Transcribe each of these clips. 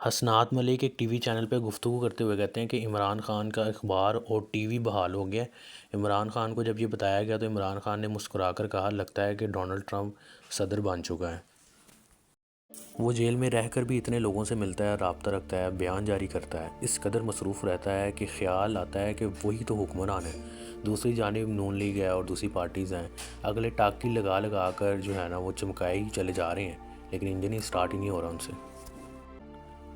حسنات ملک ایک T V channel پہ گفتگو کرتے ہوئے کہتے ہیں کہ عمران خان کا اخبار اور ٹی وی بحال ہو گیا ہے۔ عمران خان کو جب یہ بتایا گیا تو عمران خان نے مسکرا کر کہا، لگتا ہے کہ ڈونلڈ ٹرمپ صدر بن چکا ہے۔ وہ جیل میں رہ کر بھی اتنے لوگوں سے ملتا ہے، رابطہ رکھتا ہے، بیان جاری کرتا ہے، اس قدر مصروف رہتا ہے کہ خیال آتا ہے کہ وہی تو حکمران ہے۔ دوسری جانب نون لیگ ہے اور دوسری پارٹیز ہیں، اگلے ٹاکی لگا لگا کر جو ہے نا وہ چمکائے ہی چلے جا رہے ہیں، لیکن انجن ہی سٹارٹ ہی نہیں ہو رہا ان سے۔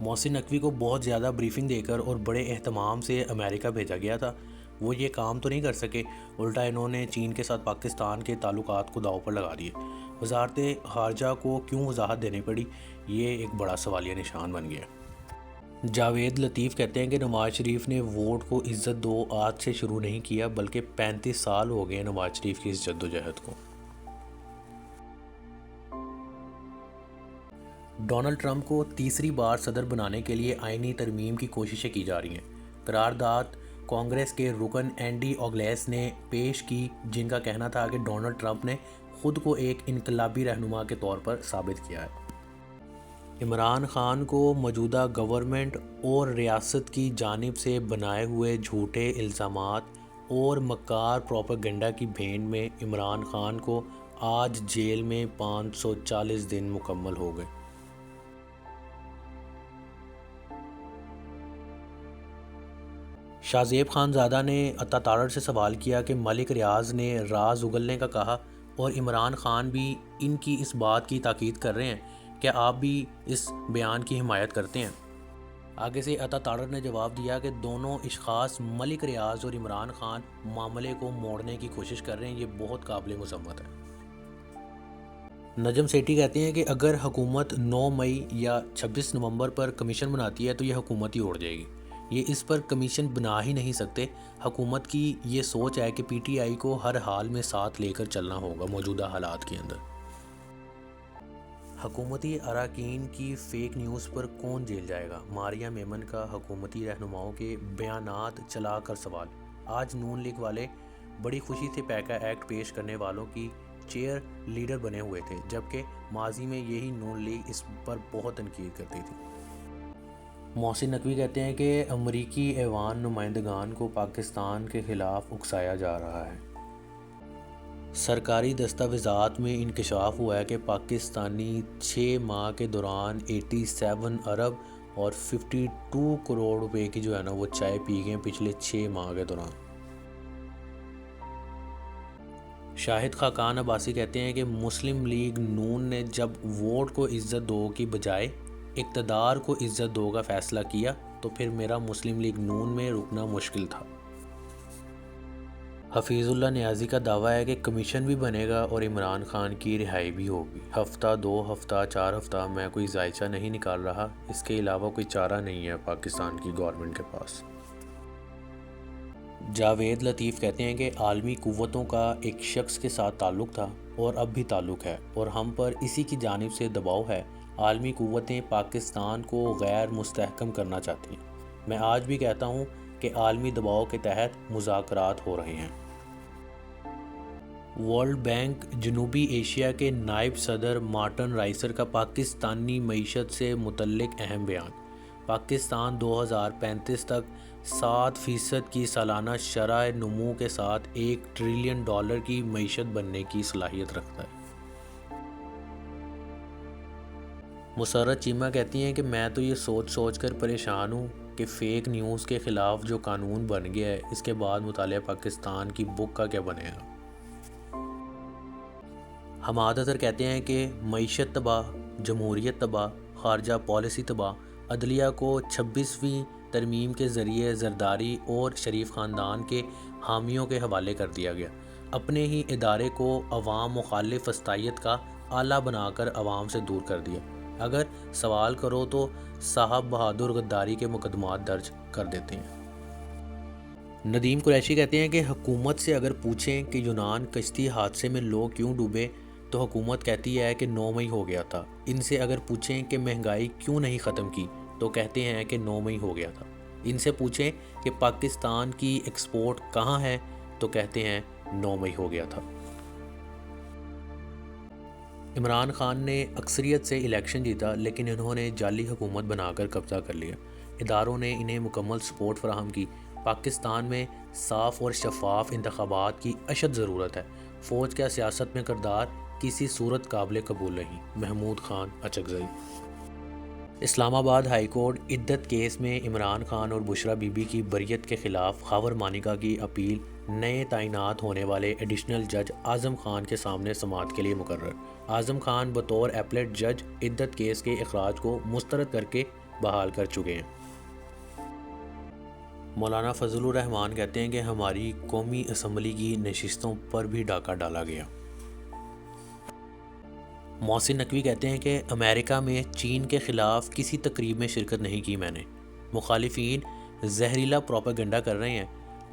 محسن نقوی کو بہت زیادہ بریفنگ دے کر اور بڑے اہتمام سے امریکہ بھیجا گیا تھا، وہ یہ کام تو نہیں کر سکے، الٹا انہوں نے چین کے ساتھ پاکستان کے تعلقات کو داؤ پر لگا دیے۔ وزارت خارجہ کو کیوں وضاحت دینی پڑی، یہ ایک بڑا سوالیہ نشان بن گیا۔ جاوید لطیف کہتے ہیں کہ نواز شریف نے ووٹ کو عزت دو آج سے شروع نہیں کیا، بلکہ 35 سال ہو گئے نواز شریف کی اس جدوجہد کو۔ ڈونلڈ ٹرمپ کو تیسری بار صدر بنانے کے لیے آئینی ترمیم کی کوششیں کی جا رہی ہیں۔ قرارداد کانگریس کے رکن اینڈی اوگلیس نے پیش کی، جن کا کہنا تھا کہ ڈونلڈ ٹرمپ نے خود کو ایک انقلابی رہنما کے طور پر ثابت کیا ہے۔ عمران خان کو موجودہ گورنمنٹ اور ریاست کی جانب سے بنائے ہوئے جھوٹے الزامات اور مکار پروپیگنڈا کی بھین میں عمران خان کو آج جیل میں 540 دن مکمل ہو گئے۔ شاہ زیب خان زادہ نے عطا تارڑ سے سوال کیا کہ ملک ریاض نے راز اگلنے کا کہا اور عمران خان بھی ان کی اس بات کی تاکید کر رہے ہیں، کیا آپ بھی اس بیان کی حمایت کرتے ہیں؟ آگے سے عطا تارڑ نے جواب دیا کہ دونوں اشخاص ملک ریاض اور عمران خان معاملے کو موڑنے کی کوشش کر رہے ہیں، یہ بہت قابل مذمت ہے۔ نجم سیٹھی کہتے ہیں کہ اگر حکومت 9 مئی یا 26 نومبر پر کمیشن بناتی ہے تو یہ حکومت ہی اڑ جائے گی، یہ اس پر کمیشن بنا ہی نہیں سکتے۔ حکومت کی یہ سوچ ہے کہ پی ٹی آئی کو ہر حال میں ساتھ لے کر چلنا ہوگا موجودہ حالات کے اندر۔ حکومتی اراکین کی فیک نیوز پر کون جیل جائے گا؟ ماریہ میمن کا حکومتی رہنماؤں کے بیانات چلا کر سوال۔ آج نون لیگ والے بڑی خوشی سے پیکا ایکٹ پیش کرنے والوں کی چیئر لیڈر بنے ہوئے تھے، جبکہ ماضی میں یہی نون لیگ اس پر بہت تنقید کرتی تھی۔ محسن نقوی کہتے ہیں کہ امریکی ایوان نمائندگان کو پاکستان کے خلاف اکسایا جا رہا ہے۔ سرکاری دستاویزات میں انکشاف ہوا ہے کہ پاکستانی 6 ماہ کے دوران 87 ارب اور 52 کروڑ روپے کی جو ہے نا وہ چائے پی گئے پچھلے 6 ماہ کے دوران۔ شاہد خاقان عباسی کہتے ہیں کہ مسلم لیگ نون نے جب ووٹ کو عزت دو کی بجائے اقتدار کو عزت دو کا فیصلہ کیا تو پھر میرا مسلم لیگ نون میں رکنا مشکل تھا۔ حفیظ اللہ نیازی کا دعویٰ ہے کہ کمیشن بھی بنے گا اور عمران خان کی رہائی بھی ہوگی۔ ہفتہ 2 ہفتہ 4 ہفتہ میں کوئی ذائچہ نہیں نکال رہا، اس کے علاوہ کوئی چارہ نہیں ہے پاکستان کی گورنمنٹ کے پاس۔ جاوید لطیف کہتے ہیں کہ عالمی قوتوں کا ایک شخص کے ساتھ تعلق تھا اور اب بھی تعلق ہے اور ہم پر اسی کی جانب سے دباؤ ہے۔ عالمی قوتیں پاکستان کو غیر مستحکم کرنا چاہتی ہیں۔ میں آج بھی کہتا ہوں کہ عالمی دباؤ کے تحت مذاکرات ہو رہے ہیں۔ ورلڈ بینک جنوبی ایشیا کے نائب صدر مارٹن رائسر کا پاکستانی معیشت سے متعلق اہم بیان۔ پاکستان 2035 تک 7% کی سالانہ شرح نمو کے ساتھ $1 ٹریلین کی معیشت بننے کی صلاحیت رکھتا ہے۔ مسرت چیمہ کہتی ہیں کہ میں تو یہ سوچ کر پریشان ہوں کہ فیک نیوز کے خلاف جو قانون بن گیا ہے اس کے بعد مطالعہ پاکستان کی بک کا کیا بنے گا۔ حماد اظہر کہتے ہیں کہ معیشت تباہ، جمہوریت تباہ، خارجہ پالیسی تباہ، عدلیہ کو 26ویں ترمیم کے ذریعے زرداری اور شریف خاندان کے حامیوں کے حوالے کر دیا گیا، اپنے ہی ادارے کو عوام مخالف وسطیت کا آلہ بنا کر عوام سے دور کر دیا۔ اگر سوال کرو تو صاحب بہادر غداری کے مقدمات درج کر دیتے ہیں۔ ندیم قریشی کہتے ہیں کہ حکومت سے اگر پوچھیں کہ یونان کشتی حادثے میں لوگ کیوں ڈوبے تو حکومت کہتی ہے کہ 9 مئی ہو گیا تھا۔ ان سے اگر پوچھیں کہ مہنگائی کیوں نہیں ختم کی تو کہتے ہیں کہ 9 مئی ہو گیا تھا۔ ان سے پوچھیں کہ پاکستان کی ایکسپورٹ کہاں ہے تو کہتے ہیں 9 مئی ہو گیا تھا۔ عمران خان نے اکثریت سے الیکشن جیتا، لیکن انہوں نے جعلی حکومت بنا کر قبضہ کر لیا۔ اداروں نے انہیں مکمل سپورٹ فراہم کی۔ پاکستان میں صاف اور شفاف انتخابات کی اشد ضرورت ہے۔ فوج کا سیاست میں کردار کسی صورت قابل قبول نہیں۔ محمود خان اچکزئی۔ اسلام آباد ہائی کورٹ عدت کیس میں عمران خان اور بشرا بی بی کی بریت کے خلاف خاور مانیکا کی اپیل نئے تعینات ہونے والے ایڈیشنل جج اعظم خان کے سامنے سماعت کے لیے مقرر۔ اعظم خان بطور ایپلیٹ جج عدت کیس کے اخراج کو مسترد کر کے بحال کر چکے ہیں۔ مولانا فضل الرحمان کہتے ہیں کہ ہماری قومی اسمبلی کی نشستوں پر بھی ڈاکہ ڈالا گیا۔ محسن نقوی کہتے ہیں کہ امریکہ میں چین کے خلاف کسی تقریب میں شرکت نہیں کی میں نے۔ مخالفین زہریلا پروپیگنڈا کر رہے ہیں۔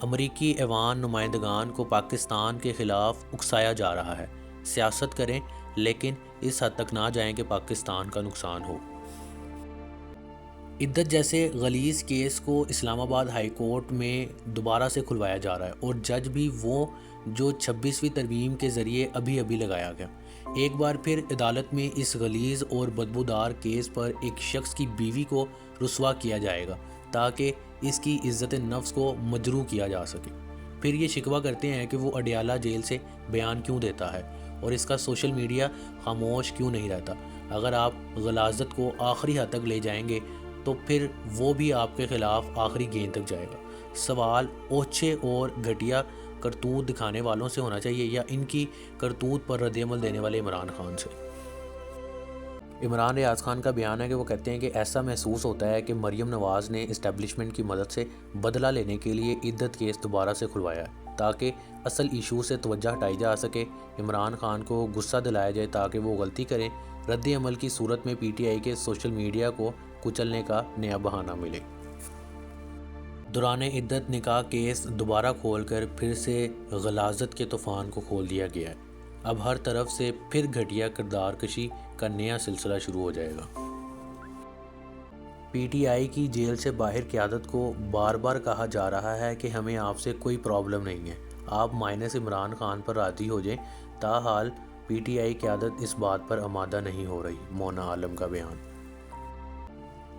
امریکی ایوان نمائندگان کو پاکستان کے خلاف اکسایا جا رہا ہے۔ سیاست کریں لیکن اس حد تک نہ جائیں کہ پاکستان کا نقصان ہو۔ عدت جیسے غلیظ کیس کو اسلام آباد ہائی کورٹ میں دوبارہ سے کھلوایا جا رہا ہے، اور جج بھی وہ جو 26ویں ترمیم کے ذریعے ابھی لگایا گیا۔ ایک بار پھر عدالت میں اس غلیظ اور بدبودار کیس پر ایک شخص کی بیوی کو رسوا کیا جائے گا تاکہ اس کی عزت نفس کو مجروح کیا جا سکے۔ پھر یہ شکوہ کرتے ہیں کہ وہ اڈیالہ جیل سے بیان کیوں دیتا ہے اور اس کا سوشل میڈیا خاموش کیوں نہیں رہتا۔ اگر آپ غلاظت کو آخری حد تک لے جائیں گے تو پھر وہ بھی آپ کے خلاف آخری گیند تک جائے گا۔ سوال اوچھے اور گھٹیا کرتوت دکھانے والوں سے ہونا چاہیے یا ان کی کرتوت پر رد عمل دینے والے عمران خان سے؟ عمران ریاض خان کا بیان ہے کہ وہ کہتے ہیں کہ ایسا محسوس ہوتا ہے کہ مریم نواز نے اسٹیبلشمنٹ کی مدد سے بدلہ لینے کے لیے عدت کیس دوبارہ سے کھلوایا ہے تاکہ اصل ایشو سے توجہ ہٹائی جا سکے۔ عمران خان کو غصہ دلایا جائے تاکہ وہ غلطی کریں۔ رد عمل کی صورت میں پی ٹی آئی کے سوشل میڈیا کو کچلنے کا نیا بہانہ ملے۔ دوران عدت نکاح کیس دوبارہ کھول کر پھر سے غلاظت کے طوفان کو کھول دیا گیا ہے۔ اب ہر طرف سے پھر گھٹیا کردار کشی کا نیا سلسلہ شروع ہو جائے گا۔ پی ٹی آئی کی جیل سے باہر قیادت کو بار بار کہا جا رہا ہے کہ ہمیں آپ سے کوئی پرابلم نہیں ہے، آپ مائنس عمران خان پر راضی ہو جائیں۔ تاحال پی ٹی آئی قیادت اس بات پر آمادہ نہیں ہو رہی۔ مونا عالم کا بیان۔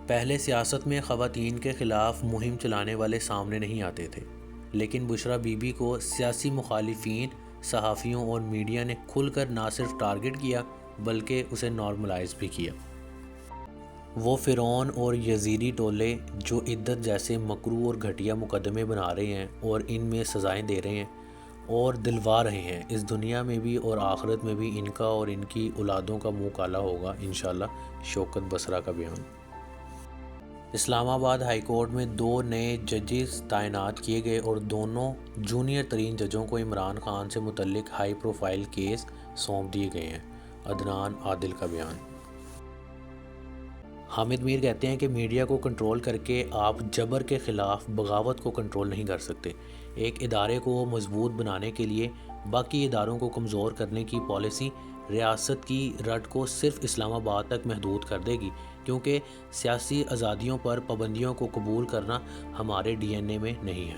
پہلے سیاست میں خواتین کے خلاف مہم چلانے والے سامنے نہیں آتے تھے، لیکن بشرا بی بی کو سیاسی مخالفین، صحافیوں اور میڈیا نے کھل کر نہ صرف ٹارگٹ کیا بلکہ اسے نارملائز بھی کیا۔ وہ فرعون اور یزیدی ٹولے جو عدت جیسے مکروہ اور گھٹیا مقدمے بنا رہے ہیں اور ان میں سزائیں دے رہے ہیں اور دلوا رہے ہیں، اس دنیا میں بھی اور آخرت میں بھی ان کا اور ان کی اولادوں کا منہ کالا ہوگا انشاءاللہ۔ شوکت بصرہ کا بیان۔ اسلام آباد ہائی کورٹ میں 2 نئے ججز تعینات کیے گئے اور دونوں جونیئر ترین ججوں کو عمران خان سے متعلق ہائی پروفائل کیس سونپ دیے گئے ہیں۔ عدنان عادل کا بیان۔ حامد میر کہتے ہیں کہ میڈیا کو کنٹرول کر کے آپ جبر کے خلاف بغاوت کو کنٹرول نہیں کر سکتے۔ ایک ادارے کو مضبوط بنانے کے لیے باقی اداروں کو کمزور کرنے کی پالیسی ریاست کی رٹ کو صرف اسلام آباد تک محدود کر دے گی، کیونکہ سیاسی آزادیوں پر پابندیوں کو قبول کرنا ہمارے ڈی این اے میں نہیں ہے۔